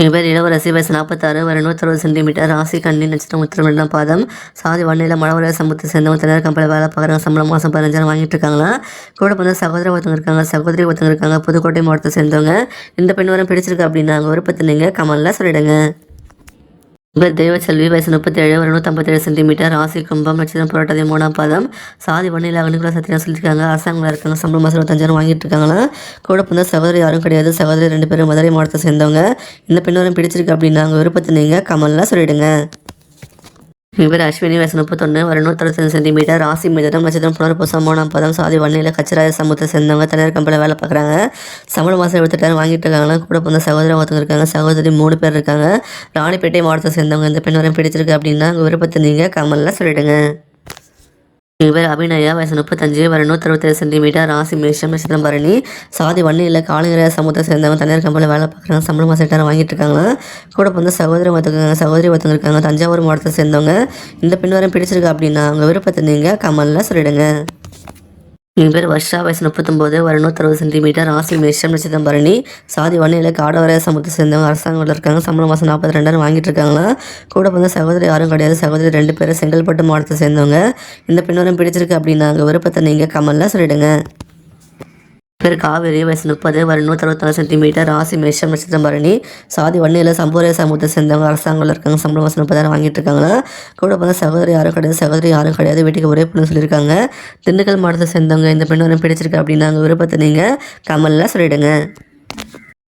எங்கள் பேர் இளவரசி, வயசு 46, வர 160 சென்டிமீட்டர், ராசி கன்னி, நட்சத்திரம் உத்திரமிடம் பாதம், சாதி வன்னியில் மழவர சமூகத்தை சேர்ந்தவங்க, தனியார் கம்பெனியில் வேலை பார்க்குறாங்க, சம்பளம் மாதம் 15,000 வாங்கிட்டு இருக்காங்களா. கூட வந்து சகோதரி ஒருத்தவங்க இருக்காங்க, சகோதரி ஒருத்தவங்க இருக்காங்க, புதுக்கோட்டை மாவட்டத்தை சேர்ந்தவங்க. இந்த பெண் வரம் பிடிச்சிருக்கு அப்படின்னா அவங்க விருப்பத்தை நீங்கள் கமலில் சொல்லிடுங்க. இவர் தெய்வச்செல்வி, வயசு 37, ஒரு 157 சென்டிமீட்டர், ராசி கும்பம், நட்சத்திரம் புரட்டாதி 3ஆம் பாதம், சாதி வன்னியில் அகனிக்குள்ள சத்தியம் சொல்லியிருக்காங்க, அரசாங்கத்தில் இருக்காங்க, சம்பளம் மாதம் 25,000 வாங்கிட்டு இருக்காங்களா. கூட வந்து சகோதரி யாரும் கிடையாது, சகோதரி 2 பேரும் மதுரை மாவட்டத்தை சேர்ந்தவங்க. இந்த பெண் வரம் பிடிச்சிருக்கு அப்படின்னா அவங்க விருப்பத்தை நீங்கள் கமலில் சொல்லிடுங்க. இவர் அஸ்வினி, வயசு 31, ஒரு 165 சென்டிமீட்டர், ராசி மிதனம், நட்சத்திரம் புனர்பூசம், 3ஆம் பாதம், சாதி வன்னியில் கச்சராய சமூகத்தை சேர்ந்தவங்க, தனியார் கம்பெனியில் வேலை பார்க்குறாங்க, சம்பளம் மாதம் 78,000 வாங்கிட்டு இருக்காங்களா. கூட வந்து சகோதரி ஒருத்தவங்க இருக்காங்க, சகோதரி 3 பேர் இருக்காங்க, ராணிப்பேட்டை மாவட்டத்தை சேர்ந்தவங்க. இந்த பெண் வரம் பிடிச்சிருக்கு அப்படின்னா உங்கள் விருப்பத்தை நீங்கள் கமலில் சொல்லிடுங்க. இவர் அபிநயா, வயசு 35, வர 167 சென்டிமீட்டர், ராசி மேஷம், நட்சத்திரம் பரணி, சாதி வன்னியில் காலங்கிற சமூகத்தை சேர்ந்தவங்க, தனியார் கம்பெனியில் வேலை பார்க்குறாங்க, சம்பளம் மாதம் 8,000 வாங்கிட்டு இருக்காங்களா. கூட வந்து சகோதரி ஒருத்தவங்க இருக்காங்க, தஞ்சாவூர் மாவட்டத்தை சேர்ந்தவங்க. இந்த பெண் வரம் பிடிச்சிருக்கு அப்படின்னா அவங்க விருப்பத்தை நீங்கள் கமலில் சொல்லிடுங்க. எங்கள் பேர் வர்ஷா, வயசு 39, ஒரு 160 சென்டிமீட்டர், ராசி மேஷம், நட்சத்திரம் பரணி, சாதி வன்னியில் காடவர சமூகத்தை சேர்ந்தவங்க, அரசாங்கத்தில் இருக்காங்க, சம்பளம் மாதம் 42,000 வாங்கிட்டு இருக்காங்களா. கூட வந்து சகோதரி யாரும் கிடையாது, சகோதரி 2 பேர் செங்கல்பட்டு மாவட்டத்தை சேர்ந்தவங்க. இந்த பெண் வரம் பிடிச்சிருக்கு அப்படின்னா அவங்க விருப்பத்தை நீங்கள் கமலில் சொல்லிடுங்க. பேர் காவேரி, வயசு 30, ஒரு 164 சென்டிமீட்டர், ராசி மேஷம், நட்சத்திரம் பரணி, சாதி வன்னியில் சம்பூரிய சமூகத்தை சேர்ந்தவங்க, அரசாங்கத்தில் இருக்காங்க, சம்பளம் மாதம் 30,000 வாங்கிட்டு இருக்காங்களா. கூட வந்து சகோதரி யாரும் கிடையாது, வீட்டுக்கு ஒரே பொண்ணு சொல்லியிருக்காங்க. திண்டுக்கல் மாவட்டத்தை சேர்ந்தவங்க. இந்த பெண் வரம் பிடிச்சிருக்கு அப்படின்னா அவங்க விருப்பத்தை நீங்கள் கமலில் சொல்லிடுங்க.